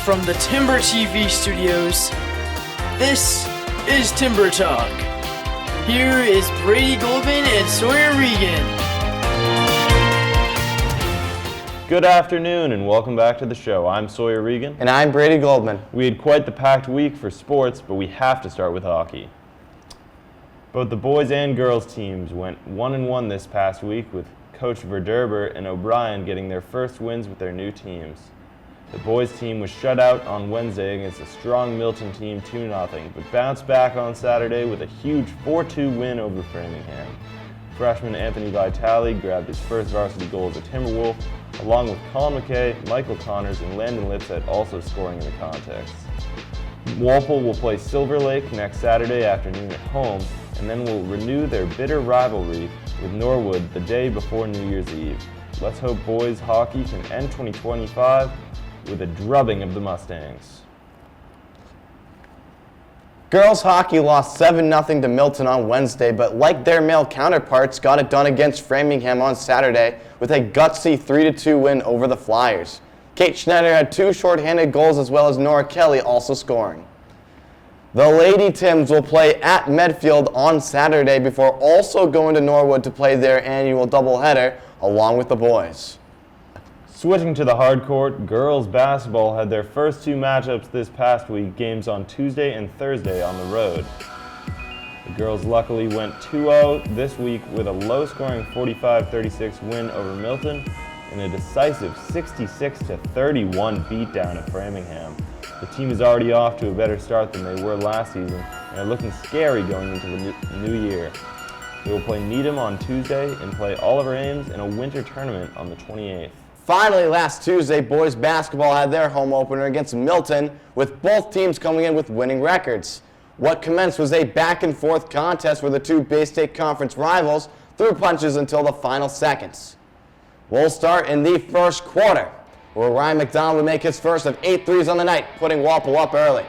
from the Timber TV studios, this is Timber Talk. Here is Brady Goldman and Sawyer Regan. Good afternoon and welcome back to the show. I'm Sawyer Regan. And I'm Brady Goldman. We had quite the packed week for sports, but we have to start with hockey. Both the boys and girls teams went 1-1 this past week, with Coach Verderber and O'Brien getting their first wins with their new teams. The boys team was shut out on Wednesday against a strong Milton team 2-0, but bounced back on Saturday with a huge 4-2 win over Framingham. Freshman Anthony Vitale grabbed his first varsity goal as a Timberwolf, along with Colin McKay, Michael Connors, and Landon Lipset also scoring in the contest. Walpole will play Silver Lake next Saturday afternoon at home, and then will renew their bitter rivalry with Norwood the day before New Year's Eve. Let's hope boys hockey can end 2025 with a drubbing of the Mustangs. Girls hockey lost 7-0 to Milton on Wednesday, but like their male counterparts, got it done against Framingham on Saturday with a gutsy 3-2 win over the Flyers. Kate Schneider had 2 shorthanded goals, as well as Nora Kelly also scoring. The Lady Tims will play at Medfield on Saturday before also going to Norwood to play their annual doubleheader along with the boys. Switching to the hardcourt, girls basketball had their first 2 matchups this past week, games on Tuesday and Thursday on the road. The girls luckily went 2-0 this week with a low-scoring 45-36 win over Milton and a decisive 66-31 beatdown of Framingham. The team is already off to a better start than they were last season and are looking scary going into the new year. They will play Needham on Tuesday and play Oliver Ames in a winter tournament on the 28th. Finally, last Tuesday, boys basketball had their home opener against Milton, with both teams coming in with winning records. What commenced was a back-and-forth contest where the two Bay State Conference rivals threw punches until the final seconds. We'll start in the first quarter, where Ryan McDonald would make his first of 8 threes on the night, putting Walpole up early.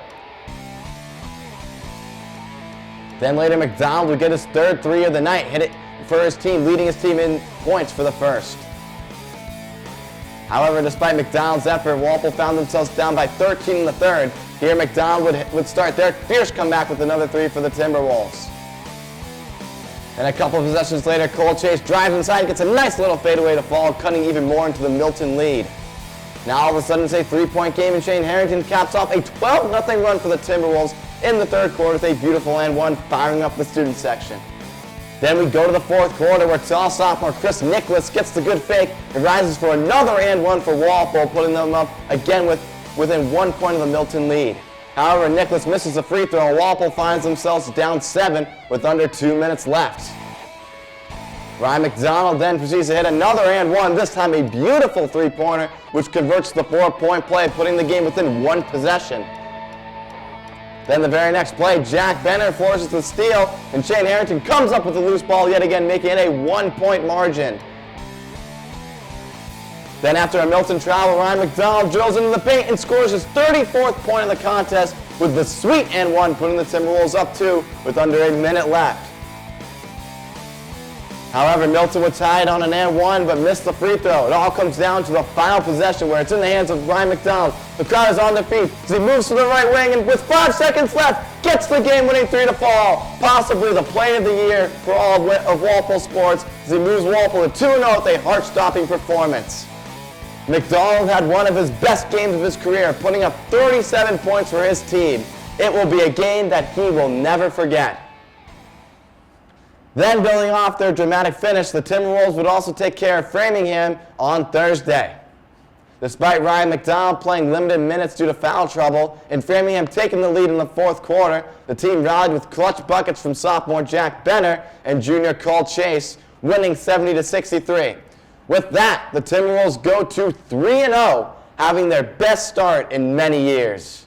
Then later, McDonald would get his third 3 of the night, hit it for his team, leading his team in points for the first. However, despite McDonald's effort, Walpole found themselves down by 13 in the third. Here, McDonald would start their fierce comeback with another 3 for the Timberwolves. Then a couple of possessions later, Cole Chase drives inside, gets a nice little fadeaway to fall, cutting even more into the Milton lead. Now all of a sudden it's a 3-point game, and Shane Harrington caps off a 12-0 run for the Timberwolves in the third quarter with a beautiful and one, firing up the student section. Then we go to the fourth quarter, where tall sophomore Chris Nicholas gets the good fake and rises for another and one for Walpole, putting them up again within 1 point of the Milton lead. However, Nicholas misses a free throw, and Walpole finds themselves down 7 with under 2 minutes left. Ryan McDonald then proceeds to hit another and one, this time a beautiful 3-pointer, which converts the 4-point play, putting the game within 1 possession. Then the very next play, Jack Benner forces the steal, and Shane Harrington comes up with the loose ball yet again, making it a 1-point margin. Then after a Milton travel, Ryan McDonald drills into the paint and scores his 34th point of the contest with the sweet and one, putting the Timberwolves up 2 with under a minute left. However, Milton would tie it on an and one, but missed the free throw. It all comes down to the final possession, where it's in the hands of Ryan McDonald. The crowd is on their feet as he moves to the right wing, and with 5 seconds left, gets the game-winning 3 to fall. Possibly the play of the year for all of Walpole sports, as he moves Walpole to 2-0 with a heart-stopping performance. McDonald had one of his best games of his career, putting up 37 points for his team. It will be a game that he will never forget. Then, building off their dramatic finish, the Timberwolves would also take care of Framingham on Thursday. Despite Ryan McDonald playing limited minutes due to foul trouble and Framingham taking the lead in the fourth quarter, the team rallied with clutch buckets from sophomore Jack Benner and junior Cole Chase, winning 70-63. With that, the Timberwolves go to 3-0, having their best start in many years.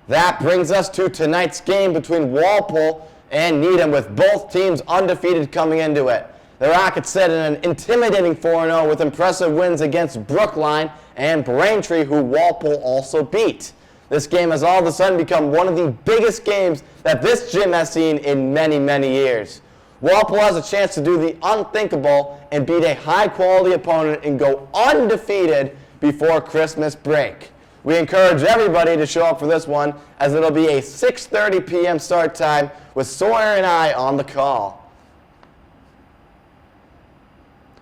That brings us to tonight's game between Walpole and Needham, with both teams undefeated coming into it. The Rockets set in an intimidating 4-0 with impressive wins against Brookline and Braintree, who Walpole also beat. This game has all of a sudden become one of the biggest games that this gym has seen in many, many years. Walpole has a chance to do the unthinkable and beat a high-quality opponent and go undefeated before Christmas break. We encourage everybody to show up for this one, as it'll be a 6:30 p.m. start time with Sawyer and I on the call.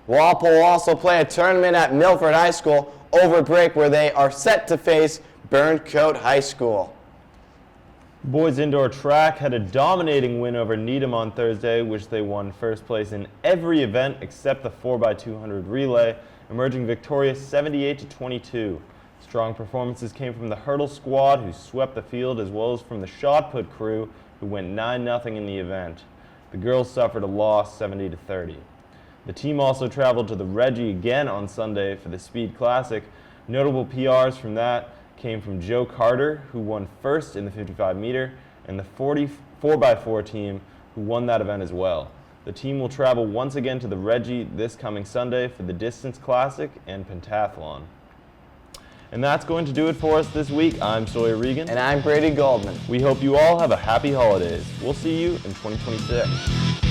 Walpole will also play a tournament at Milford High School over break, where they are set to face Burncoat High School. Boys indoor track had a dominating win over Needham on Thursday, which they won first place in every event except the 4x200 relay, emerging victorious 78-22. Strong performances came from the hurdle squad, who swept the field, as well as from the shot put crew, who went 9-0 in the event. The girls suffered a loss 70-30. The team also traveled to the Reggie again on Sunday for the Speed Classic. Notable PRs from that came from Joe Carter, who won first in the 55-meter, and the 4x4 team, who won that event as well. The team will travel once again to the Reggie this coming Sunday for the Distance Classic and Pentathlon. And that's going to do it for us this week. I'm Sawyer Regan. And I'm Brady Goldman. We hope you all have a happy holidays. We'll see you in 2026.